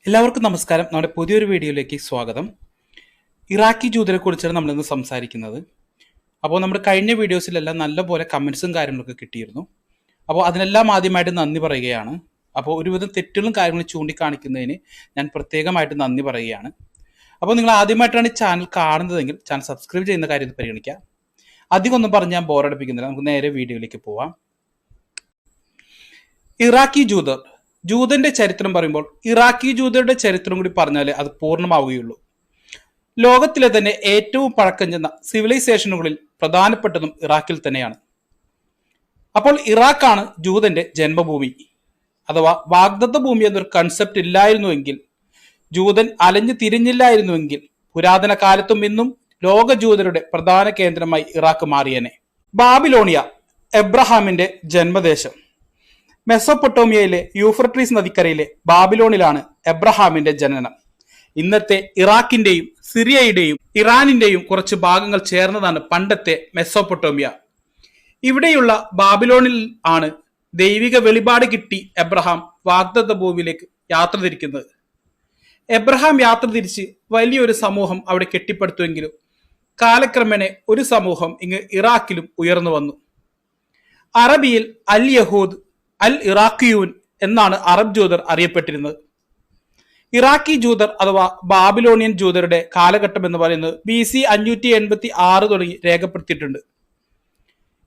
എല്ലാവർക്കും നമസ്കാരം. നമ്മുടെ പുതിയൊരു വീഡിയോയിലേക്ക് സ്വാഗതം. ഇറാഖി ജൂതരെ കുറിച്ചാണ് നമ്മളിന്ന് സംസാരിക്കുന്നത്. അപ്പോൾ നമ്മുടെ കഴിഞ്ഞ വീഡിയോസിലെല്ലാം നല്ലപോലെ കമൻസും കാര്യങ്ങളൊക്കെ കിട്ടിയിരുന്നു. അപ്പോൾ അതിനെല്ലാം ആദ്യമായിട്ട് നന്ദി പറയുകയാണ്. അപ്പോൾ ഒരുവിധം തെറ്റുകളും കാര്യങ്ങളും ചൂണ്ടിക്കാണിക്കുന്നതിന് ഞാൻ പ്രത്യേകമായിട്ട് നന്ദി പറയുകയാണ്. അപ്പോൾ നിങ്ങൾ ആദ്യമായിട്ടാണ് ഈ ചാനൽ കാണുന്നതെങ്കിൽ ചാനൽ സബ്സ്ക്രൈബ് ചെയ്യുന്ന കാര്യം പരിഗണിക്കുക. അധികം ഒന്നും പറഞ്ഞ് ഞാൻ ബോറടിപ്പിക്കുന്നില്ല. നമുക്ക് നേരെ വീഡിയോയിലേക്ക് പോവാം. ഇറാഖി ജൂതർ, ജൂതന്റെ ചരിത്രം പറയുമ്പോൾ ഇറാഖി ജൂതരുടെ ചരിത്രം കൂടി പറഞ്ഞാലേ അത് പൂർണ്ണമാവുകയുള്ളൂ. ലോകത്തിലെ തന്നെ ഏറ്റവും പഴക്കം ചെന്ന സിവിലൈസേഷനുകളിൽ പ്രധാനപ്പെട്ടതും ഇറാഖിൽ തന്നെയാണ്. അപ്പോൾ ഇറാഖാണ് ജൂതന്റെ ജന്മഭൂമി, അഥവാ വാഗ്ദത്ത ഭൂമി എന്നൊരു കൺസെപ്റ്റ് ഇല്ലായിരുന്നുവെങ്കിൽ, ജൂതൻ അലഞ്ഞു തിരിഞ്ഞില്ലായിരുന്നുവെങ്കിൽ പുരാതന കാലത്തും ഇന്നും ലോക ജൂതരുടെ പ്രധാന കേന്ദ്രമായി ഇറാഖ് മാറിയനെ. ബാബിലോണിയ, എബ്രഹാമിന്റെ ജന്മദേശം. മെസോപ്പൊട്ടോമിയയിലെ യൂഫ്രട്ടീസ് നദിക്കരയിലെ ബാബിലോണിലാണ് എബ്രഹാമിന്റെ ജനനം. ഇന്നത്തെ ഇറാഖിന്റെയും സിറിയയുടെയും ഇറാനിന്റെയും കുറച്ച് ഭാഗങ്ങൾ ചേർന്നതാണ് പണ്ടത്തെ മെസോപ്പൊട്ടോമിയ. ഇവിടെയുള്ള ബാബിലോണിൽ ആണ് ദൈവിക വെളിപാട് കിട്ടി എബ്രഹാം വാഗ്ദത്ത ഭൂമിയിലേക്ക് യാത്ര തിരിക്കുന്നത്. എബ്രഹാം യാത്ര തിരിച്ച് വലിയൊരു സമൂഹം അവിടെ കെട്ടിപ്പടുത്തുവെങ്കിലും കാലക്രമേണ ഒരു സമൂഹം ഇങ്ങ് ഇറാഖിലും ഉയർന്നു വന്നു. അറബിയിൽ അൽ യഹൂദ്, അൽ ഇറാഖിയൂൻ എന്നാണ് അറബ് ജൂതർ അറിയപ്പെട്ടിരുന്നത്. ഇറാഖി ജൂതർ അഥവാ ബാബിലോണിയൻ ജൂതരുടെ കാലഘട്ടം എന്ന് പറയുന്നത് BC 586 തുടങ്ങി രേഖപ്പെടുത്തിയിട്ടുണ്ട്.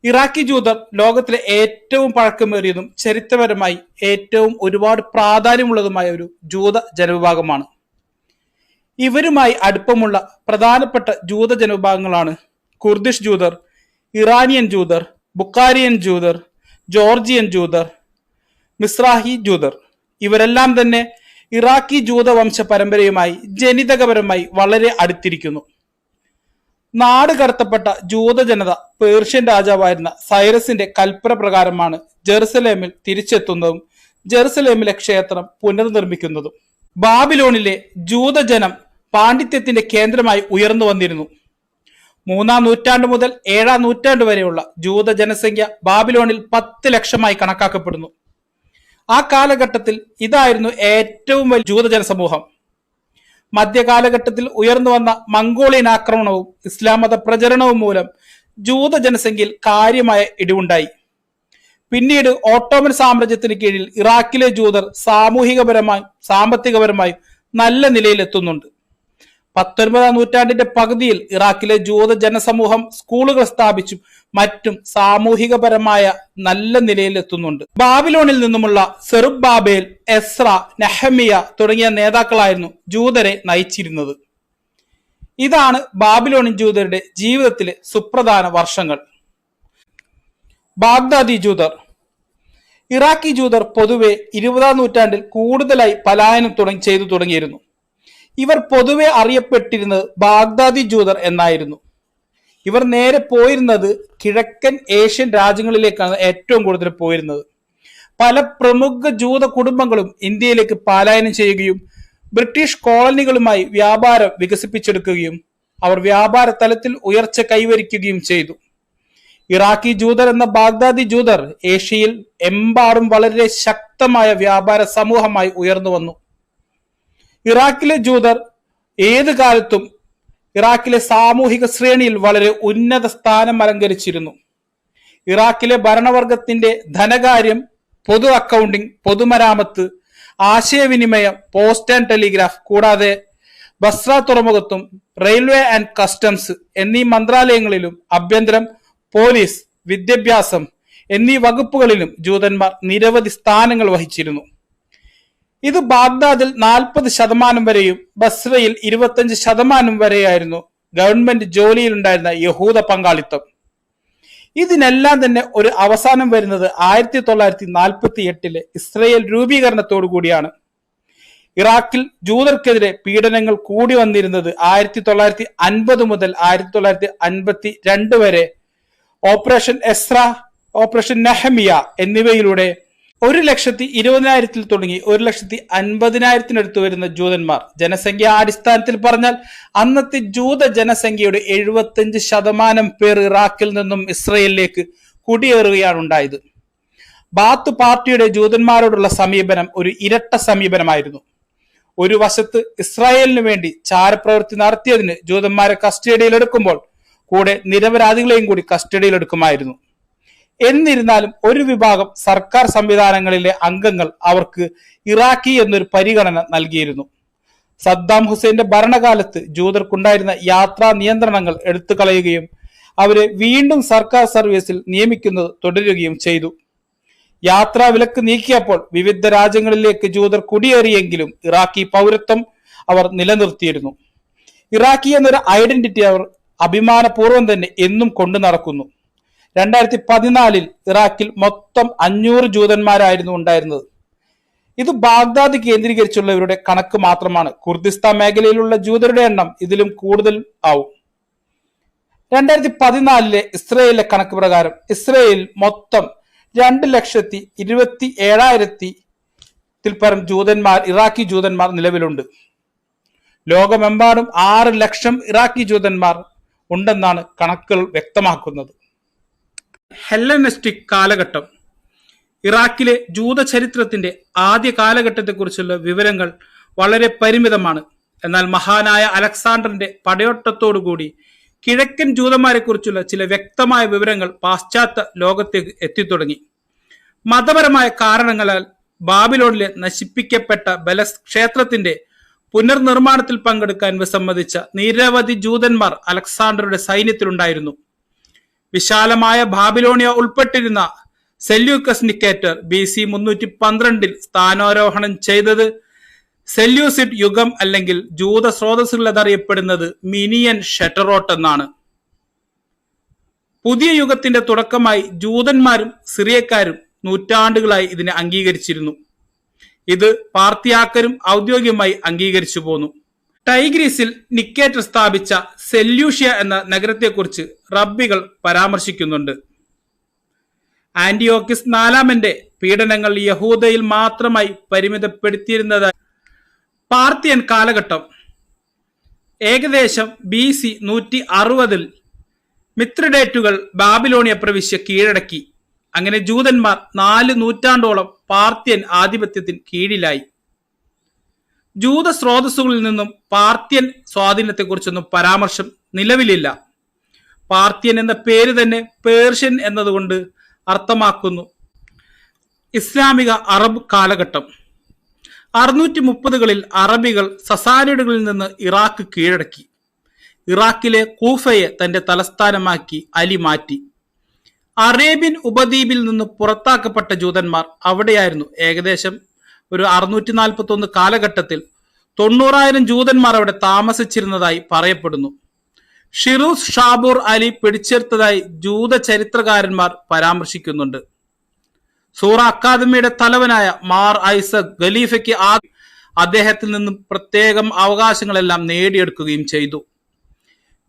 ഇറാഖി ജൂതർ ലോകത്തിലെ ഏറ്റവും പഴക്കമേറിയതും ചരിത്രപരമായി ഏറ്റവും ഒരുപാട് പ്രാധാന്യമുള്ളതുമായ ഒരു ജൂത ജനവിഭാഗമാണ്. ഇവരുമായി അടുപ്പമുള്ള പ്രധാനപ്പെട്ട ജൂത ജനവിഭാഗങ്ങളാണ് കുർദിഷ് ജൂതർ, ഇറാനിയൻ ജൂതർ, ബുഖാരിയൻ ജൂതർ, ജോർജിയൻ ജൂതർ, മിസ്രാഹി ജൂതർ. ഇവരെല്ലാം തന്നെ ഇറാഖി ജൂതവംശ പരമ്പരയുമായി ജനിതകപരമായി വളരെ അടുത്തിരിക്കുന്നു. നാട് കടത്തപ്പെട്ട ജൂത ജനത പേർഷ്യൻ രാജാവായിരുന്ന സൈറസിന്റെ കൽപ്പന പ്രകാരമാണ് ജെറുസലേമിൽ തിരിച്ചെത്തുന്നതും ജെറുസലേമിലെ ക്ഷേത്രം പുനർനിർമ്മിക്കുന്നതും. ബാബിലോണിലെ ജൂതജനം പാണ്ഡിത്യത്തിന്റെ കേന്ദ്രമായി ഉയർന്നു വന്നിരുന്നു. 3-ാം നൂറ്റാണ്ട് മുതൽ 7-ാം നൂറ്റാണ്ട് വരെയുള്ള ജൂത ജനസംഖ്യ ബാബിലോണിൽ 10 ലക്ഷമായി കണക്കാക്കപ്പെടുന്നു. ആ കാലഘട്ടത്തിൽ ഇതായിരുന്നു ഏറ്റവും വലിയ ജൂത ജനസമൂഹം. മധ്യകാലഘട്ടത്തിൽ ഉയർന്നു വന്ന മംഗോളിയൻ ആക്രമണവും ഇസ്ലാം മത പ്രചരണവും മൂലം ജൂത ജനസംഖ്യയിൽ കാര്യമായ ഇടിവുണ്ടായി. പിന്നീട് ഓട്ടോമൻ സാമ്രാജ്യത്തിന് കീഴിൽ ഇറാഖിലെ ജൂതർ സാമൂഹികപരമായും സാമ്പത്തികപരമായും നല്ല നിലയിലെത്തുന്നുണ്ട്. 19-ാം നൂറ്റാണ്ടിന്റെ പകുതിയിൽ ഇറാഖിലെ ജൂത ജനസമൂഹം സ്കൂളുകൾ സ്ഥാപിച്ചും മറ്റും സാമൂഹികപരമായ നല്ല നിലയിലെത്തുന്നുണ്ട്. ബാബിലോണിൽ നിന്നുമുള്ള സെറുബ്ബാബേൽ, എസ്ര, നെഹമിയ തുടങ്ങിയ നേതാക്കളായിരുന്നു ജൂതരെ നയിച്ചിരുന്നത്. ഇതാണ് ബാബിലോണിയൻ ജൂതരുടെ ജീവിതത്തിലെ സുപ്രധാന വർഷങ്ങൾ. ബാഗ്ദാദി ജൂതർ. ഇറാഖി ജൂതർ പൊതുവെ 20-ാം നൂറ്റാണ്ടിൽ കൂടുതലായി പലായനം ചെയ്തു തുടങ്ങിയിരുന്നു. ഇവർ പൊതുവെ അറിയപ്പെട്ടിരുന്നത് ബാഗ്ദാദി ജൂതർ എന്നായിരുന്നു. ഇവർ നേരെ പോയിരുന്നത് കിഴക്കൻ ഏഷ്യൻ രാജ്യങ്ങളിലേക്കാണ് ഏറ്റവും കൂടുതൽ പോയിരുന്നത്. പല പ്രമുഖ ജൂത കുടുംബങ്ങളും ഇന്ത്യയിലേക്ക് പലായനം ചെയ്യുകയും ബ്രിട്ടീഷ് കോളനികളുമായി വ്യാപാരം വികസിപ്പിച്ചെടുക്കുകയും അവർ വ്യാപാര തലത്തിൽ ഉയർച്ച കൈവരിക്കുകയും ചെയ്തു. ഇറാഖി ജൂതർ എന്ന ബാഗ്ദാദി ജൂതർ ഏഷ്യയിൽ എമ്പാടും വളരെ ശക്തമായ വ്യാപാര സമൂഹമായി ഉയർന്നു വന്നു. ഇറാഖിലെ ജൂതർ ഏത് കാലത്തും ഇറാഖിലെ സാമൂഹിക ശ്രേണിയിൽ വളരെ ഉന്നത സ്ഥാനം അലങ്കരിച്ചിരുന്നു. ഇറാഖിലെ ഭരണവർഗത്തിന്റെ ധനകാര്യം, പൊതു അക്കൗണ്ടിംഗ്, പൊതുമരാമത്ത്, ആശയവിനിമയം, പോസ്റ്റ് ആൻഡ് ടെലിഗ്രാഫ് കൂടാതെ ബസ്ര തുറമുഖത്തും റെയിൽവേ ആൻഡ് കസ്റ്റംസ് എന്നീ മന്ത്രാലയങ്ങളിലും ആഭ്യന്തരം, പോലീസ്, വിദ്യാഭ്യാസം എന്നീ വകുപ്പുകളിലും ജൂതന്മാർ നിരവധി സ്ഥാനങ്ങൾ വഹിച്ചിരുന്നു. ഇത് ബാഗ്ദാദിൽ 40% വരെയും ബസ്രയിൽ 25% വരെയായിരുന്നു ഗവൺമെന്റ് ജോലിയിൽ ഉണ്ടായിരുന്ന യഹൂദ പങ്കാളിത്തം. ഇതിനെല്ലാം തന്നെ ഒരു അവസാനം വരുന്നത് 1948 ഇസ്രയേൽ രൂപീകരണത്തോടു കൂടിയാണ്. ഇറാഖിൽ ജൂതർക്കെതിരെ പീഡനങ്ങൾ കൂടി വന്നിരുന്നത് 1950 മുതൽ 1952 വരെ ഓപ്പറേഷൻ എസ്ര, ഓപ്പറേഷൻ നെഹമിയ എന്നിവയിലൂടെ 1,20,000 തുടങ്ങി 1,50,000 വരുന്ന ജൂതന്മാർ. ജനസംഖ്യാ അടിസ്ഥാനത്തിൽ പറഞ്ഞാൽ അന്നത്തെ ജൂത ജനസംഖ്യയുടെ 75% പേർ ഇറാഖിൽ നിന്നും ഇസ്രയേലിലേക്ക് കുടിയേറുകയാണ് ഉണ്ടായത്. ബാത്ത് പാർട്ടിയുടെ ജൂതന്മാരോടുള്ള സമീപനം ഒരു ഇരട്ട സമീപനമായിരുന്നു. ഒരു വശത്ത് ഇസ്രായേലിന് വേണ്ടി ചാരപ്രവൃത്തി നടത്തിയതിന് ജൂതന്മാരെ കസ്റ്റഡിയിലെടുക്കുമ്പോൾ കൂടെ നിരപരാധികളെയും കൂടി കസ്റ്റഡിയിലെടുക്കുമായിരുന്നു. എന്നിരുന്നാലും ഒരു വിഭാഗം സർക്കാർ സംവിധാനങ്ങളിലെ അംഗങ്ങൾ അവർക്ക് ഇറാഖി എന്നൊരു പരിഗണന നൽകിയിരുന്നു. സദ്ദാം ഹുസൈന്റെ ഭരണകാലത്ത് ജൂതർക്കുണ്ടായിരുന്ന യാത്രാ നിയന്ത്രണങ്ങൾ എടുത്തു കളയുകയും അവരെ വീണ്ടും സർക്കാർ സർവീസിൽ നിയമിക്കുന്നത് തുടരുകയും ചെയ്തു. യാത്രാ വിലക്ക് നീക്കിയപ്പോൾ വിവിധ രാജ്യങ്ങളിലേക്ക് ജൂതർ കുടിയേറിയെങ്കിലും ഇറാഖി പൗരത്വം അവർ നിലനിർത്തിയിരുന്നു. ഇറാഖി എന്നൊരു ഐഡന്റിറ്റി അവർ അഭിമാനപൂർവ്വം തന്നെ എന്നും കൊണ്ടു നടക്കുന്നു. 2014 ഇറാഖിൽ മൊത്തം 500 ജൂതന്മാരായിരുന്നു ഉണ്ടായിരുന്നത്. ഇത് ബാഗ്ദാദ് കേന്ദ്രീകരിച്ചുള്ള ഇവരുടെ കണക്ക് മാത്രമാണ്. കുർദിസ്ഥാൻ മേഖലയിലുള്ള ജൂതരുടെ എണ്ണം ഇതിലും കൂടുതൽ ആവും. 2014 ഇസ്രയേലിലെ കണക്ക് പ്രകാരം ഇസ്രയേലിൽ മൊത്തം 2,27,000 പരം ജൂതന്മാർ, ഇറാഖി ജൂതന്മാർ നിലവിലുണ്ട്. ലോകമെമ്പാടും 6 ലക്ഷം ഇറാഖി ജൂതന്മാർ ഉണ്ടെന്നാണ് കണക്കുകൾ വ്യക്തമാക്കുന്നത്. ഹെല്ലനിസ്റ്റിക് കാലഘട്ടം. ഇറാഖിലെ ജൂത ചരിത്രത്തിന്റെ ആദ്യ കാലഘട്ടത്തെക്കുറിച്ചുള്ള വിവരങ്ങൾ വളരെ പരിമിതമാണ്. എന്നാൽ മഹാനായ അലക്സാണ്ടറിന്റെ പടയോട്ടത്തോടുകൂടി കിഴക്കൻ ജൂതന്മാരെ കുറിച്ചുള്ള ചില വ്യക്തമായ വിവരങ്ങൾ പാശ്ചാത്യ ലോകത്തേക്ക് എത്തിത്തുടങ്ങി. മതപരമായ കാരണങ്ങളാൽ ബാബിലോണിലെ നശിപ്പിക്കപ്പെട്ട ബലസ് ക്ഷേത്രത്തിന്റെ പുനർനിർമ്മാണത്തിൽ പങ്കെടുക്കാൻ വിസമ്മതിച്ച നിരവധി ജൂതന്മാർ അലക്സാണ്ടറുടെ സൈന്യത്തിലുണ്ടായിരുന്നു. വിശാലമായ ബാബിലോണിയ ഉൾപ്പെട്ടിരുന്ന സെല്യൂക്കസ് നിക്കേറ്റർ BC 312 സ്ഥാനാരോഹണം ചെയ്തത് സെല്യൂസിഡ് യുഗം അല്ലെങ്കിൽ ജൂത സ്രോതസ്സുകൾ എന്നറിയപ്പെടുന്നത് മിനിയൻ ഷെറ്ററോട്ട് എന്നാണ്. പുതിയ യുഗത്തിന്റെ തുടക്കമായി ജൂതന്മാരും സിറിയക്കാരും നൂറ്റാണ്ടുകളായി ഇതിനെ അംഗീകരിച്ചിരുന്നു. ഇത് പാർത്തിയാക്കരും ഔദ്യോഗികമായി അംഗീകരിച്ചു പോന്നു. ടൈഗ്രീസിൽ നിക്കേറ്റർ സ്ഥാപിച്ച സെല്യൂഷ്യ എന്ന നഗരത്തെക്കുറിച്ച് റബ്ബികൾ പരാമർശിക്കുന്നുണ്ട്. ആന്റിയോക്കിസ് നാലാമന്റെ പീഡനങ്ങൾ യഹൂദയിൽ മാത്രമായി പരിമിതപ്പെടുത്തിയിരുന്നതായി. പാർത്തിയൻ കാലഘട്ടം. ഏകദേശം BC 160 മിത്രിഡേറ്റുകൾ ബാബിലോണിയ പ്രവിശ്യ കീഴടക്കി. അങ്ങനെ ജൂതന്മാർ 4 നൂറ്റാണ്ടോളം പാർത്യൻ ആധിപത്യത്തിന് കീഴിലായി. ജൂത സ്രോതസ്സുകളിൽ നിന്നും പാർത്യൻ സ്വാധീനത്തെക്കുറിച്ചൊന്നും പരാമർശം നിലവിലില്ല. പാർത്യൻ എന്ന പേര് തന്നെ പേർഷ്യൻ എന്നതുകൊണ്ട് അർത്ഥമാക്കുന്നു. ഇസ്ലാമിക അറബ് കാലഘട്ടം. 630കളിൽ അറബികൾ സസാനിഡുകളിൽ നിന്ന് ഇറാഖ് കീഴടക്കി. ഇറാഖിലെ കൂഫയെ തന്റെ തലസ്ഥാനമാക്കി അലി മാറ്റി. അറേബ്യൻ ഉപദ്വീപിൽ നിന്ന് പുറത്താക്കപ്പെട്ട ജൂതന്മാർ അവിടെയായിരുന്നു. ഏകദേശം ഒരു 641 കാലഘട്ടത്തിൽ 90,000 ജൂതന്മാർ അവിടെ താമസിച്ചിരുന്നതായി പറയപ്പെടുന്നു. ഷിറൂസ് ഷാബൂർ അലി പിടിച്ചെടുത്തതായി ജൂത ചരിത്രകാരന്മാർ പരാമർശിക്കുന്നുണ്ട്. സൂറ അക്കാദമിയുടെ തലവനായ മാർ ഐസക് ഖലീഫയ്ക്ക് അദ്ദേഹത്തിൽ നിന്നും പ്രത്യേകം അവകാശങ്ങളെല്ലാം നേടിയെടുക്കുകയും ചെയ്തു.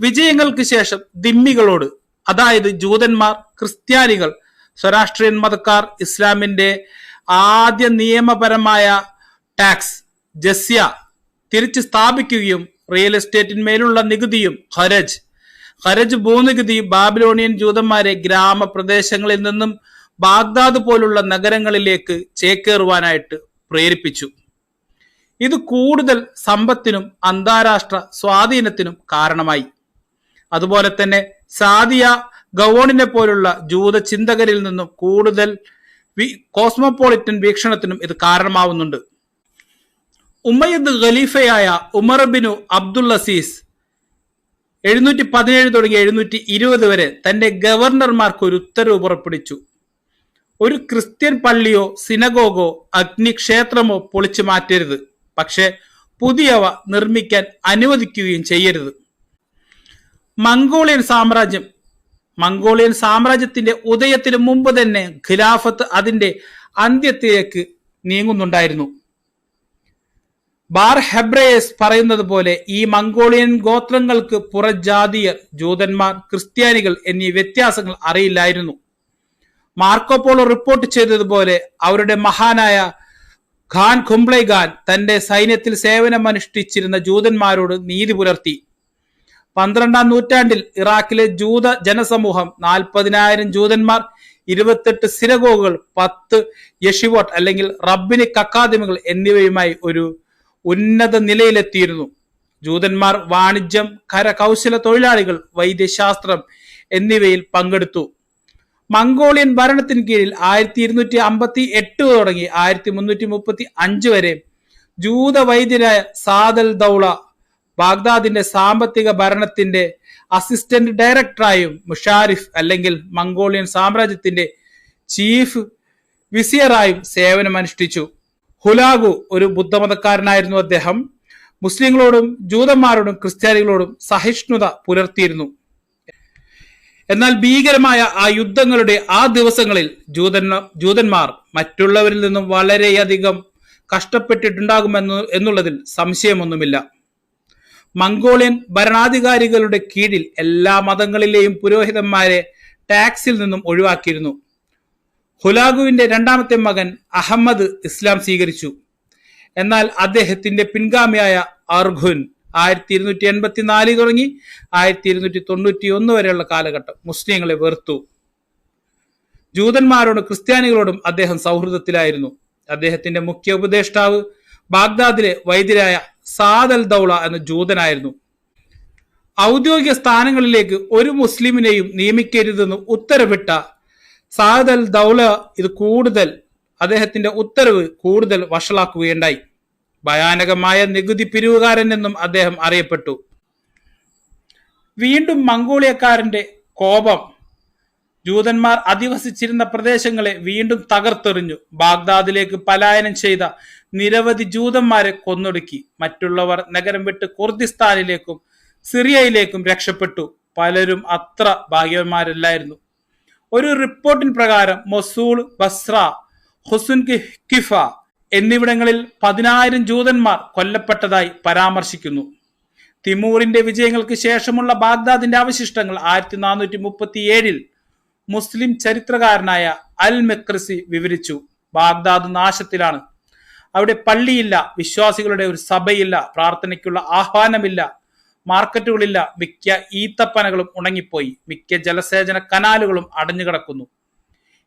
വിജയങ്ങൾക്ക് ശേഷം ദിമ്മികളോട്, അതായത് ജൂതന്മാർ, ക്രിസ്ത്യാനികൾ, സ്വരാഷ്ട്രീയൻ മതക്കാർ ഇസ്ലാമിന്റെ ആദ്യ നിയമപരമായ ടാക്സ് ജസ്യ തിരിച്ചു സ്ഥാപിക്കുകയും റിയൽ എസ്റ്റേറ്റിന്മേലുള്ള നികുതിയും ഖരജ് ഭൂനികുതി ബാബിലോണിയൻ ജൂതന്മാരെ ഗ്രാമപ്രദേശങ്ങളിൽ നിന്നും ബാഗ്ദാദ് പോലുള്ള നഗരങ്ങളിലേക്ക് ചേക്കേറുവാനായിട്ട് പ്രേരിപ്പിച്ചു. ഇത് കൂടുതൽ സമ്പത്തിനും അന്താരാഷ്ട്ര സ്വാധീനത്തിനും കാരണമായി. അതുപോലെ തന്നെ സാദിയ ഗവോണിനെ പോലുള്ള ജൂത ചിന്തകരിൽ നിന്നും കൂടുതൽ കോസ്മോപോളിറ്റൻ വീക്ഷണത്തിനും ഇത് കാരണമാവുന്നുണ്ട്. ഉമ്മയ്യദ് ഖലീഫയായ ഉമർ ബിനു അബ്ദുൽ അസീസ് 717 തുടങ്ങി 720 വരെ തന്റെ ഗവർണർമാർക്ക് ഒരു ഉത്തരവ് പുറപ്പെടുവിച്ചു. ഒരു ക്രിസ്ത്യൻ പള്ളിയോ സിനഗോഗോ അഗ്നിക്ഷേത്രമോ പൊളിച്ചു മാറ്റരുത്, പക്ഷെ പുതിയവ നിർമ്മിക്കാൻ അനുവദിക്കുകയും ചെയ്യരുത്. മംഗോളിയൻ സാമ്രാജ്യത്തിന്റെ ഉദയത്തിന് മുമ്പ് തന്നെ ഖിലാഫത്ത് അതിന്റെ അന്ത്യത്തിലേക്ക് നീങ്ങുന്നുണ്ടായിരുന്നു. ബാർ ഹെബ്രേയസ് പറയുന്നത് പോലെ ഈ മംഗോളിയൻ ഗോത്രങ്ങൾക്ക് പുറജാതീയർ, ജൂതന്മാർ, ക്രിസ്ത്യാനികൾ എന്നീ വ്യത്യാസങ്ങൾ അറിയില്ലായിരുന്നു. മാർക്കോപോളോ റിപ്പോർട്ട് ചെയ്തതുപോലെ അവരുടെ മഹാനായ ഖാൻ ഖുംബ്ലൈ ഖാൻ തന്റെ സൈന്യത്തിൽ സേവനമനുഷ്ഠിച്ചിരുന്ന ജൂതന്മാരോട് നീതി പുലർത്തി. 12ാം നൂറ്റാണ്ടിൽ ഇറാഖിലെ ജൂത ജനസമൂഹം 40,000 ജൂതന്മാർ, 28 സിനഗോഗുകൾ, 10 യഷിവോട്ട് അല്ലെങ്കിൽ റബ്ബിനിക് അക്കാദമികൾ എന്നിവയുമായി ഒരു ഉന്നത നിലയിലെത്തിയിരുന്നു. ജൂതന്മാർ വാണിജ്യം, കരകൗശല തൊഴിലാളികൾ, വൈദ്യശാസ്ത്രം എന്നിവയിൽ പങ്കെടുത്തു. മംഗോളിയൻ ഭരണത്തിന് കീഴിൽ 1258 തുടങ്ങി 1335 വരെ ജൂത വൈദ്യരായ സാദൽ ദൗള ബാഗ്ദാദിന്റെ സാമ്പത്തിക ഭരണത്തിന്റെ അസിസ്റ്റന്റ് ഡയറക്ടറായും മുഷാരിഫ് അല്ലെങ്കിൽ മംഗോളിയൻ സാമ്രാജ്യത്തിന്റെ ചീഫ് വിസിയറായും സേവനമനുഷ്ഠിച്ചു. ഹുലാഗു ഒരു ബുദ്ധമതക്കാരനായിരുന്നു. അദ്ദേഹം മുസ്ലിങ്ങളോടും ജൂതന്മാരോടും ക്രിസ്ത്യാനികളോടും സഹിഷ്ണുത പുലർത്തിയിരുന്നു. എന്നാൽ ഭീകരമായ ആ യുദ്ധങ്ങളുടെ ആ ദിവസങ്ങളിൽ ജൂതന്മാർ മറ്റുള്ളവരിൽ നിന്നും വളരെയധികം കഷ്ടപ്പെട്ടിട്ടുണ്ടാകുമെന്നുള്ളതിൽ സംശയമൊന്നുമില്ല. മംഗോളിയൻ ഭരണാധികാരികളുടെ കീഴിൽ എല്ലാ മതങ്ങളിലെയും പുരോഹിതന്മാരെ ടാക്സിൽ നിന്നും ഒഴിവാക്കിയിരുന്നു. ഹുലാഗുവിന്റെ രണ്ടാമത്തെ മകൻ അഹമ്മദ് ഇസ്ലാം സ്വീകരിച്ചു. എന്നാൽ അദ്ദേഹത്തിന്റെ പിൻഗാമിയായ അർഘുൻ 1284 തുടങ്ങി 1291 വരെയുള്ള കാലഘട്ടം മുസ്ലിങ്ങളെ വെറുത്തു. ജൂതന്മാരോടും ക്രിസ്ത്യാനികളോടും അദ്ദേഹം സൗഹൃദത്തിലായിരുന്നു. അദ്ദേഹത്തിന്റെ മുഖ്യ ഉപദേഷ്ടാവ് ബാഗ്ദാദിലെ വൈദ്യരായ സാദൽ ദൗള എന്ന ജൂതനായിരുന്നു. ഔദ്യോഗിക സ്ഥാനങ്ങളിലേക്ക് ഒരു മുസ്ലിമിനെയും നിയമിക്കരുതെന്ന് ഉത്തരവിട്ട സാദൽ ദൗള അദ്ദേഹത്തിന്റെ ഉത്തരവ് കൂടുതൽ വഷളാക്കുകയുണ്ടായി. ഭയാനകമായ നികുതി പിരിവുകാരൻ എന്നും അദ്ദേഹം അറിയപ്പെട്ടു. വീണ്ടും മംഗോളിയക്കാരന്റെ കോപം ജൂതന്മാർ അധിവസിച്ചിരുന്ന പ്രദേശങ്ങളെ വീണ്ടും തകർത്തെറിഞ്ഞു. ബാഗ്ദാദിലേക്ക് പലായനം ചെയ്ത നിരവധി ജൂതന്മാരെ കൊന്നൊടുക്കി. മറ്റുള്ളവർ നഗരം വിട്ട് കുർദിസ്ഥാനിലേക്കും സിറിയയിലേക്കും രക്ഷപ്പെട്ടു. പലരും അത്ര ഭാഗ്യവാന്മാരല്ലായിരുന്നു. ഒരു റിപ്പോർട്ടിന് പ്രകാരം മൊസൂൾ, ബസ്ര, ഹുസുൻ കിഫ എന്നിവിടങ്ങളിൽ 10,000 ജൂതന്മാർ കൊല്ലപ്പെട്ടതായി പരാമർശിക്കുന്നു. തിമൂറിന്റെ വിജയങ്ങൾക്ക് ശേഷമുള്ള ബാഗ്ദാദിന്റെ അവശിഷ്ടങ്ങൾ 1437 മുസ്ലിം ചരിത്രകാരനായ അൽ മെക്രിസി വിവരിച്ചു. ബാഗ്ദാദ് നാശത്തിലാണ്. അവിടെ പള്ളിയില്ല, വിശ്വാസികളുടെ ഒരു സഭയില്ല, പ്രാർത്ഥനയ്ക്കുള്ള ആഹ്വാനമില്ല, മാർക്കറ്റുകളില്ല, മിക്ക ഈത്തപ്പനകളും ഉണങ്ങിപ്പോയി, മിക്ക ജലസേചന കനാലുകളും അടഞ്ഞുകിടക്കുന്നു.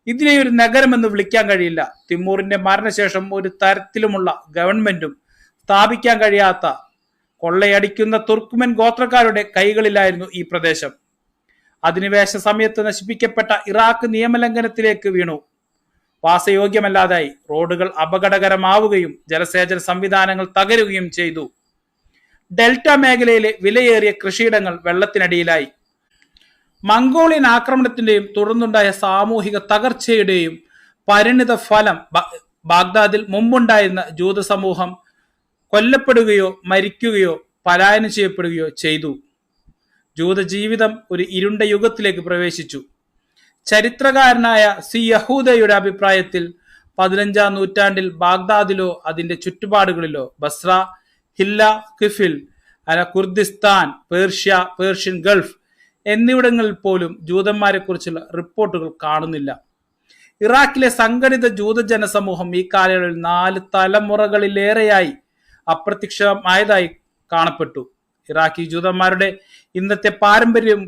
ഇതിനെ ഒരു നഗരമെന്ന് വിളിക്കാൻ കഴിയില്ല. തിമൂറിന്റെ മരണശേഷം ഒരു തരത്തിലുമുള്ള ഗവൺമെന്റും സ്ഥാപിക്കാൻ കഴിയാത്ത കൊള്ളയടിക്കുന്ന തുർക്ക്മെൻ ഗോത്രക്കാരുടെ കൈകളിലായിരുന്നു ഈ പ്രദേശം. അധിനിവേശ സമയത്ത് നശിപ്പിക്കപ്പെട്ട ഇറാഖ് നിയമലംഘനത്തിലേക്ക് വീണു. വാസയോഗ്യമല്ലാതായി. റോഡുകൾ അപകടകരമാവുകയും ജലസേചന സംവിധാനങ്ങൾ തകരുകയും ചെയ്തു. ഡെൽറ്റ മേഖലയിലെ വിലയേറിയ കൃഷിയിടങ്ങൾ വെള്ളത്തിനടിയിലായി. മംഗോളിയൻ ആക്രമണത്തിന്റെയും തുടർന്നുണ്ടായ സാമൂഹിക തകർച്ചയുടെയും പരിണിത ഫലം ബാഗ്ദാദിൽ മുമ്പുണ്ടായിരുന്ന ജൂത സമൂഹം കൊല്ലപ്പെടുകയോ മരിക്കുകയോ പലായനം ചെയ്യപ്പെടുകയോ ചെയ്തു. ജൂത ജീവിതം ഒരു ഇരുണ്ട യുഗത്തിലേക്ക് പ്രവേശിച്ചു. ചരിത്രകാരനായ സി യഹൂദയുടെ അഭിപ്രായത്തിൽ 15-ാം നൂറ്റാണ്ടിൽ ബാഗ്ദാദിലോ അതിന്റെ ചുറ്റുപാടുകളിലോ ബസ്ര, ഹില്ല, കിഫിൽ, കുർദിസ്ഥാൻ, പേർഷ്യൻ ഗൾഫ് എന്നിവിടങ്ങളിൽ പോലും ജൂതന്മാരെ കുറിച്ചുള്ള റിപ്പോർട്ടുകൾ കാണുന്നില്ല. ഇറാഖിലെ സംഘടിത ജൂത ജനസമൂഹം ഈ കാലയളവിൽ 4 തലമുറകളിലേറെയായി അപ്രത്യക്ഷമായതായി കാണപ്പെട്ടു. ഇറാഖി ജൂതന്മാരുടെ ഇന്നത്തെ പാരമ്പര്യം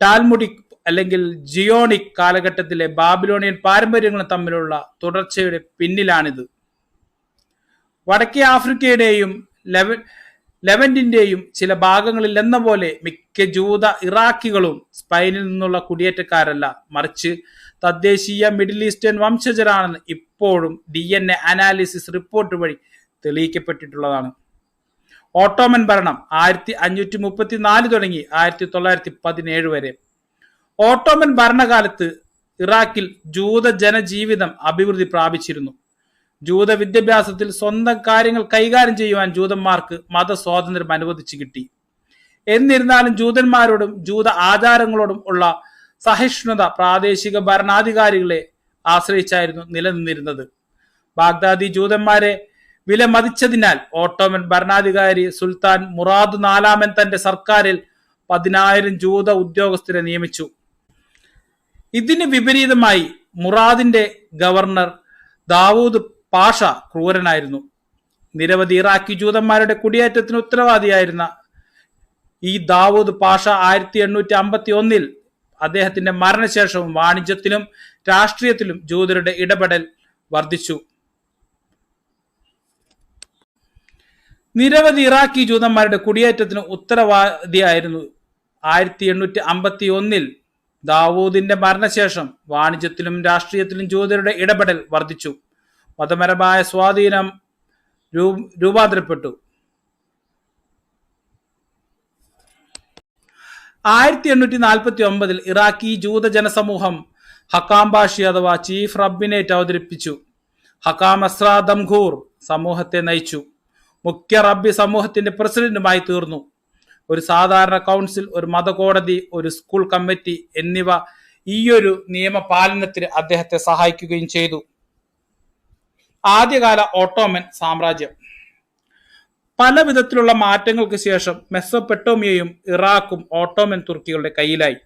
ടാൽമുഡിക് അല്ലെങ്കിൽ ജിയോണിക് കാലഘട്ടത്തിലെ ബാബിലോണിയൻ പാരമ്പര്യങ്ങളും തമ്മിലുള്ള തുടർച്ചയുടെ പിന്നിലാണിത്. വടക്കേ ആഫ്രിക്കയുടെയും ലെവന്റിന്റെയും ചില ഭാഗങ്ങളിൽ എന്ന പോലെ മിക്ക ജൂത ഇറാഖികളും സ്പെയിനിൽ നിന്നുള്ള കുടിയേറ്റക്കാരല്ല, മറിച്ച് തദ്ദേശീയ മിഡിൽ ഈസ്റ്റേൺ വംശജരാണെന്ന് ഇപ്പോഴും DNA അനാലിസിസ് റിപ്പോർട്ട് വഴി തെളിയിക്കപ്പെട്ടിട്ടുള്ളതാണ്. ഓട്ടോമൻ ഭരണം 1534 തുടങ്ങി 1917 വരെ. ഓട്ടോമൻ ഭരണകാലത്ത് ഇറാഖിൽ ജൂത ജനജീവിതം അഭിവൃദ്ധി പ്രാപിച്ചിരുന്നു. ജൂത വിദ്യാഭ്യാസത്തിൽ സ്വന്തം കാര്യങ്ങൾ കൈകാര്യം ചെയ്യുവാൻ ജൂതന്മാർക്ക് മതസ്വാതന്ത്ര്യം അനുവദിച്ചു കിട്ടി. എന്നിരുന്നാലും ജൂതന്മാരോടും ജൂത ആചാരങ്ങളോടും ഉള്ള സഹിഷ്ണുത പ്രാദേശിക ഭരണാധികാരികളെ ആശ്രയിച്ചായിരുന്നു നിലനിന്നിരുന്നത്. ബാഗ്ദാദി ജൂതന്മാരെ വിലമതിച്ചതിനാൽ ഓട്ടോമൻ ഭരണാധികാരി സുൽത്താൻ മുറാദ് നാലാമൻ തന്റെ സർക്കാരിൽ 10,000 ജൂത ഉദ്യോഗസ്ഥരെ നിയമിച്ചു. ഇതിന് വിപരീതമായി മുറാദിന്റെ ഗവർണർ ദാവൂദ് പാഷ ക്രൂരനായിരുന്നു. നിരവധി ഇറാഖി ജൂതന്മാരുടെ കുടിയേറ്റത്തിന് ഉത്തരവാദിയായിരുന്ന ഈ ദാവൂദ് പാഷ 1851 അദ്ദേഹത്തിന്റെ മരണശേഷവും വാണിജ്യത്തിലും രാഷ്ട്രീയത്തിലും ജൂതരുടെ ഇടപെടൽ വർദ്ധിച്ചു. നിരവധി ഇറാഖി ജൂതന്മാരുടെ കുടിയേറ്റത്തിന് ഉത്തരവാദിയായിരുന്നു. 1851 ദാവൂദിന്റെ മരണശേഷം വാണിജ്യത്തിലും രാഷ്ട്രീയത്തിലും ജൂതരുടെ ഇടപെടൽ വർദ്ധിച്ചു. മതപരമായ സ്വാധീനം രൂപാന്തരപ്പെട്ടു. 1849 ഇറാഖി ജൂത ജനസമൂഹം ഹക്കാം ബാഷി അഥവാ ചീഫ് റബ്ബിനേറ്റ് അവതരിപ്പിച്ചു. ഹക്കാം അസ്ര ദംഖൂർ സമൂഹത്തെ നയിച്ചു. മുഖ്യ റബ്ബി സമൂഹത്തിന്റെ പ്രസിഡന്റുമായി തീർന്നു. ഒരു സാധാരണ കൗൺസിൽ, ഒരു മതകോടതി, ഒരു സ്കൂൾ കമ്മിറ്റി എന്നിവ ഈയൊരു നിയമപാലനത്തിന് അദ്ദേഹത്തെ സഹായിക്കുകയും ചെയ്തു. ആദ്യകാല ഓട്ടോമൻ സാമ്രാജ്യം. പല വിധത്തിലുള്ള മാറ്റങ്ങൾക്ക് ശേഷം മെസ്സൊപ്പൊട്ടേമിയയും ഇറാഖും ഓട്ടോമൻ തുർക്കികളുടെ കയ്യിലായി.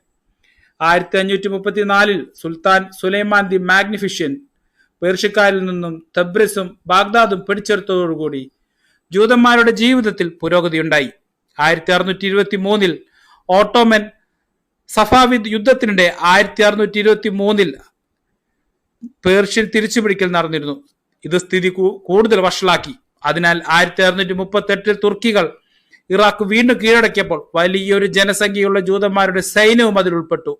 1534 സുൽത്താൻ സുലൈമാൻ ദി മാഗ്നിഫിഷ്യൻ പേർഷ്യക്കാരിൽ നിന്നും തബ്രിസും ബാഗ്ദാദും പിടിച്ചെടുത്തതോടുകൂടി ജൂതന്മാരുടെ ജീവിതത്തിൽ പുരോഗതിയുണ്ടായി. 1623 ഓട്ടോമൻ സഫാവിദ് യുദ്ധത്തിനിടെ 1623 പേർഷ്യൻ തിരിച്ചുപിടിക്കൽ നടന്നിരുന്നു. ഇത് സ്ഥിതി കൂടുതൽ വഷളാക്കി. അതിനാൽ 1638 തുർക്കികൾ ഇറാഖ് വീണ്ടും കീഴടക്കിയപ്പോൾ വലിയൊരു ജനസംഖ്യയുള്ള ജൂതന്മാരുടെ സൈന്യവും അതിൽ ഉൾപ്പെട്ടു.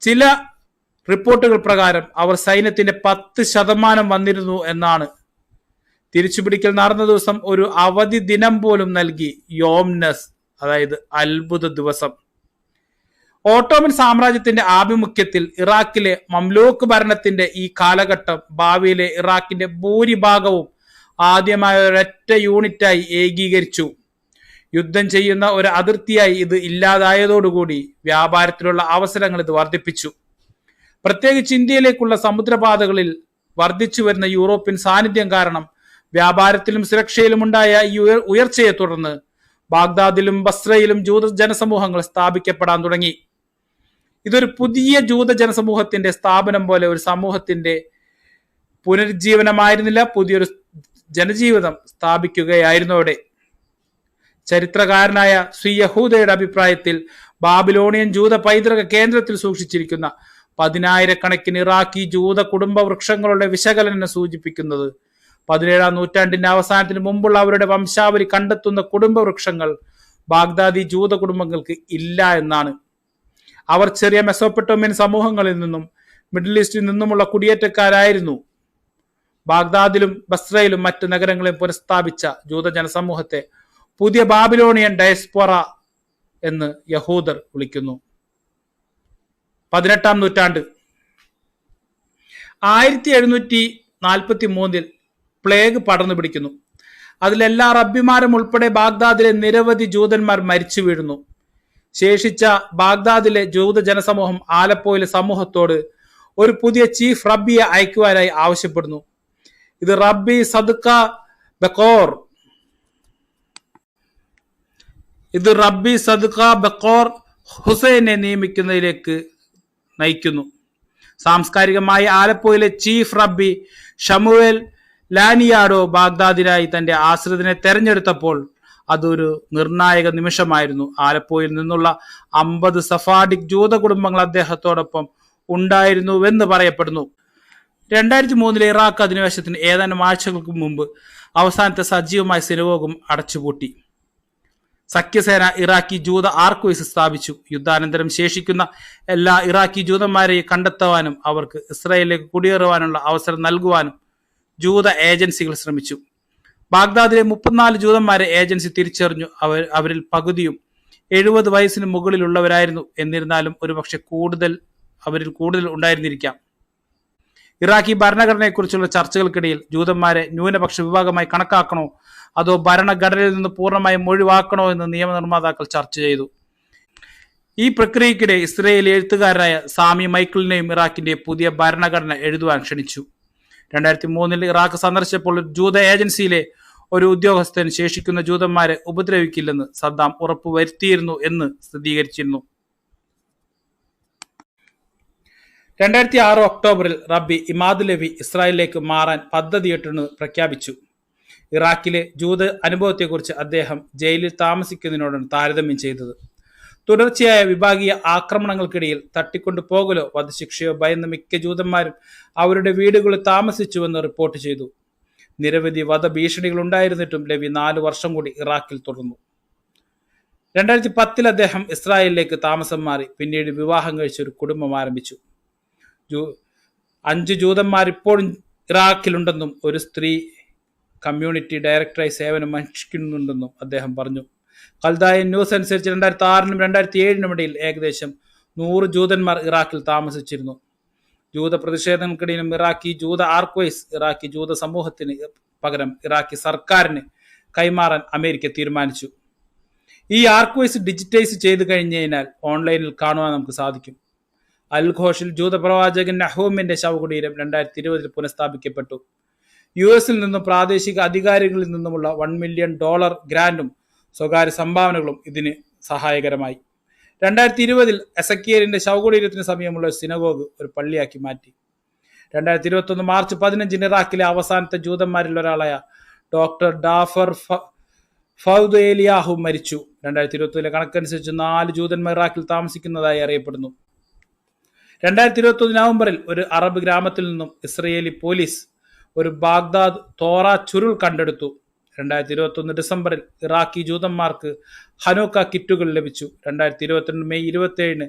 ചില റിപ്പോർട്ടുകൾ പ്രകാരം അവർ സൈന്യത്തിന്റെ 10% വന്നിരുന്നു എന്നാണ്. തിരിച്ചുപിടിക്കൽ നടന്ന ദിവസം ഒരു അവധി ദിനം പോലും നൽകി, യോംനസ്, അതായത് അത്ഭുത ദിവസം. ഓട്ടോമൻ സാമ്രാജ്യത്തിന്റെ ആഭിമുഖ്യത്തിൽ ഇറാഖിലെ മംലൂക്ക് ഭരണത്തിന്റെ ഈ കാലഘട്ടം ഭാവിയിലെ ഇറാഖിന്റെ ഭൂരിഭാഗവും ആദ്യമായ ഒരൊറ്റ യൂണിറ്റായി ഏകീകരിച്ചു. യുദ്ധം ചെയ്യുന്ന ഒരു അതിർത്തിയായി ഇത് ഇല്ലാതായതോടുകൂടി വ്യാപാരത്തിലുള്ള അവസരങ്ങൾ ഇത് വർദ്ധിപ്പിച്ചു. പ്രത്യേകിച്ച് ഇന്ത്യയിലേക്കുള്ള സമുദ്രപാതകളിൽ വർദ്ധിച്ചു വരുന്ന യൂറോപ്യൻ സാന്നിധ്യം കാരണം വ്യാപാരത്തിലും സുരക്ഷയിലും ഉണ്ടായ ഈ ഉയർച്ചയെ തുടർന്ന് ബാഗ്ദാദിലും ബസ്രയിലും ജൂത ജനസമൂഹങ്ങൾ സ്ഥാപിക്കപ്പെടാൻ തുടങ്ങി. ഇതൊരു പുതിയ ജൂത ജനസമൂഹത്തിന്റെ സ്ഥാപനം പോലെ ഒരു സമൂഹത്തിന്റെ പുനരുജ്ജീവനമായിരുന്നില്ല, പുതിയൊരു ജനജീവിതം സ്ഥാപിക്കുകയായിരുന്നു അവിടെ. ചരിത്രകാരനായ ശ്രീ യഹൂദയുടെ അഭിപ്രായത്തിൽ ബാബിലോണിയൻ ജൂത പൈതൃക കേന്ദ്രത്തിൽ സൂക്ഷിച്ചിരിക്കുന്ന 10,000-കണക്കിന് ഇറാഖി ജൂത കുടുംബ വൃക്ഷങ്ങളുടെ വിശകലനം സൂചിപ്പിക്കുന്നത് 17-ാം നൂറ്റാണ്ടിന്റെ അവസാനത്തിന് മുമ്പുള്ള അവരുടെ വംശാവലി കണ്ടെത്തുന്ന കുടുംബ വൃക്ഷങ്ങൾ ബാഗ്ദാദി ജൂത കുടുംബങ്ങൾക്ക് ഇല്ല എന്നാണ്. അവർ ചെറിയ മെസോപ്പൊട്ടേമിയൻ സമൂഹങ്ങളിൽ നിന്നും മിഡിൽ ഈസ്റ്റിൽ നിന്നുമുള്ള കുടിയേറ്റക്കാരായിരുന്നു. ബാഗ്ദാദിലും ബസ്രയിലും മറ്റ് നഗരങ്ങളിലും പുനഃസ്ഥാപിച്ച ജൂത ജനസമൂഹത്തെ പുതിയ ബാബിലോണിയൻ ഡയസ്പോറ എന്ന് യഹൂദർ വിളിക്കുന്നു. 18-ാം നൂറ്റാണ്ട്. 1743 പ്ലേഗ് പടർന്നു പിടിക്കുന്നു. അതിലെല്ലാ റബ്ബിമാരും ഉൾപ്പെടെ ബാഗ്ദാദിലെ നിരവധി ജൂതന്മാർ മരിച്ചു വീഴുന്നു. ശേഷിച്ച ബാഗ്ദാദിലെ ജൂത ജനസമൂഹം ആലപ്പോയിലെ സമൂഹത്തോട് ഒരു പുതിയ ചീഫ് റബ്ബിയെ അയക്കുവാനായി ആവശ്യപ്പെടുന്നു. ഇത് റബ്ബി സദ്ക ബക്കോർ ഹുസൈനെ നിയമിക്കുന്നതിലേക്ക് നയിക്കുന്നു. സാംസ്കാരികമായി ആലപ്പോയിലെ ചീഫ് റബ്ബി ഷമുവേൽ ലാനിയാഡോ ബാഗ്ദാദിനായി തന്റെ ആശ്രിതനെ തെരഞ്ഞെടുത്തപ്പോൾ അതൊരു നിർണായക നിമിഷമായിരുന്നു. ആലപ്പോയിൽ നിന്നുള്ള 50 സഫാഡിക് ജൂത കുടുംബങ്ങൾ അദ്ദേഹത്തോടൊപ്പം ഉണ്ടായിരുന്നുവെന്ന് പറയപ്പെടുന്നു. 2003 ഇറാഖ് അധിനിവേശത്തിന് ഏതാനും ആഴ്ചകൾക്ക് മുമ്പ് അവസാനത്തെ സജീവമായ സിനഗോഗും അടച്ചുപൂട്ടി. സഖ്യസേന ഇറാഖി ജൂത ആർക്കോയ്സ് സ്ഥാപിച്ചു. യുദ്ധാനന്തരം ശേഷിക്കുന്ന എല്ലാ ഇറാഖി ജൂതന്മാരെയും കണ്ടെത്തുവാനും അവർക്ക് ഇസ്രായേലിലേക്ക് കുടിയേറുവാനുള്ള അവസരം നൽകുവാനും ജൂത ഏജൻസികൾ ശ്രമിച്ചു. ബാഗ്ദാദിലെ 34 ജൂതന്മാരെ ഏജൻസി തിരിച്ചറിഞ്ഞു. അവരിൽ പകുതിയും 70 വയസ്സിന് മുകളിലുള്ളവരായിരുന്നു. എന്നിരുന്നാലും ഒരുപക്ഷെ അവരിൽ കൂടുതൽ ഉണ്ടായിരുന്നിരിക്കാം. ഇറാഖി ഭരണഘടനയെക്കുറിച്ചുള്ള ചർച്ചകൾക്കിടയിൽ ജൂതന്മാരെ ന്യൂനപക്ഷ വിഭാഗമായി കണക്കാക്കണോ അതോ ഭരണഘടനയിൽ നിന്ന് പൂർണ്ണമായും ഒഴിവാക്കണോ എന്ന് നിയമനിർമ്മാതാക്കൾ ചർച്ച ചെയ്തു. ഈ പ്രക്രിയക്കിടെ ഇസ്രയേലി എഴുത്തുകാരനായ സാമി മൈക്കിളിനെയും ഇറാഖിന്റെ പുതിയ ഭരണഘടന എഴുതുവാൻ ക്ഷണിച്ചു. 2003 ഇറാഖ് സന്ദർശിച്ചപ്പോൾ ജൂത ഏജൻസിയിലെ ഒരു ഉദ്യോഗസ്ഥൻ ശേഷിക്കുന്ന ജൂതന്മാരെ ഉപദ്രവിക്കില്ലെന്ന് സദ്ദാം ഉറപ്പുവരുത്തിയിരുന്നു എന്ന് സ്ഥിരീകരിച്ചിരുന്നു. 2006 ഒക്ടോബറിൽ റബ്ബി ഇമാദ് ലവി ഇസ്രായേലിലേക്ക് മാറാൻ പദ്ധതിയിട്ടെന്ന് പ്രഖ്യാപിച്ചു. ഇറാഖിലെ ജൂത അനുഭവത്തെക്കുറിച്ച് അദ്ദേഹം ജയിലിൽ താമസിക്കുന്നതിനോടാണ് താരതമ്യം ചെയ്തത്. തുടർച്ചയായ വിഭാഗീയ ആക്രമണങ്ങൾക്കിടയിൽ നിരവധി വധഭീഷണികൾ ഉണ്ടായിരുന്നിട്ടും ലവി 4 വർഷം കൂടി ഇറാഖിൽ തുടർന്നു. 2010 അദ്ദേഹം ഇസ്രായേലിലേക്ക് താമസം മാറി. പിന്നീട് വിവാഹം കഴിച്ച് ഒരു കുടുംബം ആരംഭിച്ചു. 5 ജൂതന്മാർ ഇപ്പോഴും ഇറാഖിലുണ്ടെന്നും ഒരു സ്ത്രീ കമ്മ്യൂണിറ്റി ഡയറക്ടറായി സേവനം അനുഷ്ഠിക്കുന്നുണ്ടെന്നും അദ്ദേഹം പറഞ്ഞു. കൽദായൻ ന്യൂസ് അനുസരിച്ച് 2006-നും 2007-നും ഇടയിൽ ഏകദേശം 100 ജൂതന്മാർ ഇറാഖിൽ താമസിച്ചിരുന്നു. ജൂത പ്രതിഷേധങ്ങൾക്കിടയിലും ഇറാഖി ജൂത ആർക്കൈവ്സ് ഇറാഖി ജൂത സമൂഹത്തിന് പകരം ഇറാഖി സർക്കാരിന് കൈമാറാൻ അമേരിക്ക തീരുമാനിച്ചു. ഈ ആർക്കൈവ്സ് ഡിജിറ്റൈസ് ചെയ്ത് കഴിഞ്ഞതിനാൽ ഓൺലൈനിൽ കാണുവാൻ നമുക്ക് സാധിക്കും. അൽ ഘോഷിൽ ജൂത പ്രവാചകൻ നഹൂമിന്റെ ശവകുടീരം 2020 പുനഃസ്ഥാപിക്കപ്പെട്ടു. US-ൽ നിന്നും പ്രാദേശിക അധികാരികളിൽ നിന്നുമുള്ള $1 മില്യൺ ഗ്രാന്റും സ്വകാര്യ സംഭാവനകളും ഇതിന് സഹായകരമായി. 2020 എസക്കിയേലിന്റെ ശവകുടീരത്തിന് സമീപമുള്ള സിനഗോഗ് ഒരു പള്ളിയാക്കി മാറ്റി. 2021 മാർച്ച് 15 ഇറാഖിലെ അവസാനത്തെ ജൂതന്മാരിൽ ഒരാളായ ഡോക്ടർ ഡാഫർ ഫൗദ് ഏലിയാഹു മരിച്ചു. 2021 കണക്കനുസരിച്ച് 4 ജൂതന്മാർ ഇറാഖിൽ താമസിക്കുന്നതായി അറിയപ്പെടുന്നു. 2021 നവംബറിൽ ഒരു അറബ് ഗ്രാമത്തിൽ നിന്നും ഇസ്രയേലി പോലീസ് ഒരു ബാഗ്ദാദ് തോറ ചുരുൾ കണ്ടെടുത്തു. 2021 ഡിസംബറിൽ ഇറാഖി ജൂതന്മാർക്ക് ഹനൂക്ക കിറ്റുകൾ ലഭിച്ചു. 2022 മെയ് 27-ന്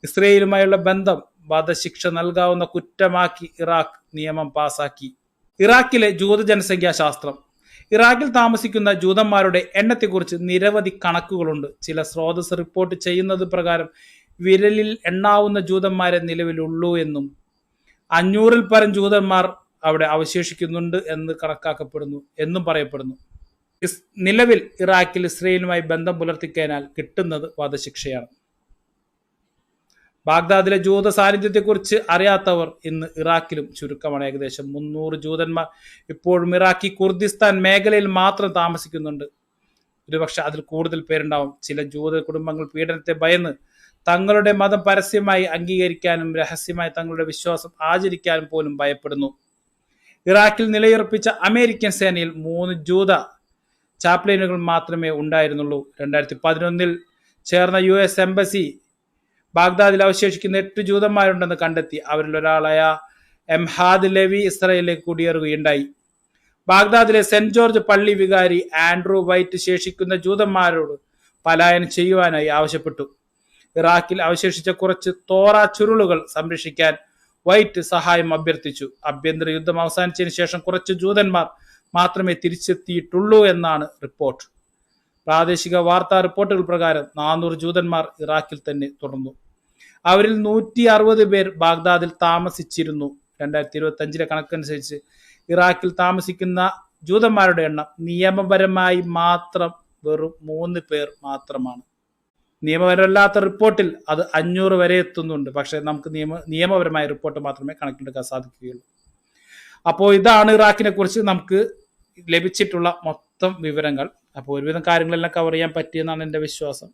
ഇസ്രയേലുമായുള്ള ബന്ധം വധശിക്ഷ നൽകാവുന്ന കുറ്റമാക്കി ഇറാഖ് നിയമം പാസാക്കി. ഇറാഖിലെ ജൂത ജനസംഖ്യാ ശാസ്ത്രം. ഇറാഖിൽ താമസിക്കുന്ന ജൂതന്മാരുടെ എണ്ണത്തെക്കുറിച്ച് നിരവധി കണക്കുകളുണ്ട്. ചില സ്രോതസ് റിപ്പോർട്ട് ചെയ്യുന്നത് പ്രകാരം വിരലിൽ എണ്ണാവുന്ന ജൂതന്മാരെ നിലവിലുള്ളൂ എന്നും 500-ൽ പരം ജൂതന്മാർ അവിടെ അവശേഷിക്കുന്നുണ്ട് എന്ന് കണക്കാക്കപ്പെടുന്നു എന്നും പറയപ്പെടുന്നു. നിലവിൽ ഇറാഖിൽ ഇസ്രയേലുമായി ബന്ധം പുലർത്തിക്കഴിഞ്ഞാൽ കിട്ടുന്നത് വധശിക്ഷയാണ്. ബാഗ്ദാദിലെ ജൂത സാന്നിധ്യത്തെക്കുറിച്ച് അറിയാത്തവർ ഇന്ന് ഇറാഖിലും ചുരുക്കമാണ്. ഏകദേശം 300 ജൂതന്മാർ ഇപ്പോഴും ഇറാഖി കുർദിസ്ഥാൻ മേഖലയിൽ മാത്രം താമസിക്കുന്നുണ്ട്. ഒരുപക്ഷെ അതിൽ കൂടുതൽ പേരുണ്ടാവും. ചില ജൂത കുടുംബങ്ങൾ പീഡനത്തെ ഭയന്ന് തങ്ങളുടെ മതം പരസ്യമായി അംഗീകരിക്കാനും രഹസ്യമായി തങ്ങളുടെ വിശ്വാസം ആചരിക്കാനും പോലും ഭയപ്പെടുന്നു. ഇറാഖിൽ നിലയുറപ്പിച്ച അമേരിക്കൻ സേനയിൽ 3 ജൂത ചാപ്ലിനുകൾ മാത്രമേ ഉണ്ടായിരുന്നുള്ളൂ. 2011-ൽ ചേർന്ന US എംബസി ബാഗ്ദാദിൽ അവശേഷിക്കുന്ന 8 ജൂതന്മാരുണ്ടെന്ന് കണ്ടെത്തി. അവരിൽ ഒരാളായ എംഹാദ് ലെവി ഇസ്രായേലിലേക്ക് കുടിയേറുകയുണ്ടായി. ബാഗ്ദാദിലെ സെന്റ് ജോർജ് പള്ളി വികാരി ആൻഡ്രൂ വൈറ്റ് ശേഷിക്കുന്ന ജൂതന്മാരോട് പലായനം ചെയ്യുവാനായി ആവശ്യപ്പെട്ടു. ഇറാഖിൽ അവശേഷിച്ച കുറച്ച് തോറ ചുരുളുകൾ സംരക്ഷിക്കാൻ വൈറ്റ് സഹായം അഭ്യർത്ഥിച്ചു. ആഭ്യന്തര യുദ്ധം അവസാനിച്ചതിന് ശേഷം കുറച്ച് ജൂതന്മാർ മാത്രമേ തിരിച്ചെത്തിയിട്ടുള്ളൂ എന്നാണ് റിപ്പോർട്ട്. പ്രാദേശിക വാർത്താ റിപ്പോർട്ടുകൾ പ്രകാരം 400 ജൂതന്മാർ ഇറാഖിൽ തന്നെ തുടർന്നു. അവരിൽ 160 പേർ ബാഗ്ദാദിൽ താമസിച്ചിരുന്നു. 2025-ലെ കണക്കനുസരിച്ച് ഇറാഖിൽ താമസിക്കുന്ന ജൂതന്മാരുടെ എണ്ണം നിയമപരമായി മാത്രം വെറും 3 പേർ മാത്രമാണ്. നിയമപരമല്ലാത്ത റിപ്പോർട്ടിൽ അത് 500 വരെ എത്തുന്നുണ്ട്. പക്ഷേ നമുക്ക് നിയമപരമായ റിപ്പോർട്ട് മാത്രമേ കണക്കിലെടുക്കാൻ സാധിക്കുകയുള്ളൂ. അപ്പോൾ ഇതാണ് ഇറാഖിനെ കുറിച്ച് നമുക്ക് ലഭിച്ചിട്ടുള്ള മൊത്തം വിവരങ്ങൾ. അപ്പോൾ ഒരുവിധം കാര്യങ്ങളെല്ലാം കവർ ചെയ്യാൻ പറ്റിയെന്നാണ് എൻ്റെ വിശ്വാസം.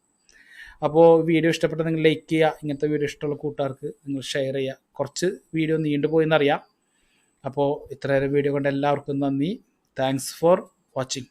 അപ്പോൾ വീഡിയോ ഇഷ്ടപ്പെട്ട നിങ്ങൾ ലൈക്ക് ചെയ്യുക. ഇങ്ങനത്തെ വീഡിയോ ഇഷ്ടമുള്ള കൂട്ടുകാർക്ക് നിങ്ങൾ ഷെയർ ചെയ്യുക. കുറച്ച് വീഡിയോ നീണ്ടുപോയെന്നറിയാം. അപ്പോൾ ഇത്രയേറെ വീഡിയോ കൊണ്ട് എല്ലാവർക്കും നന്ദി. Thanks for watching.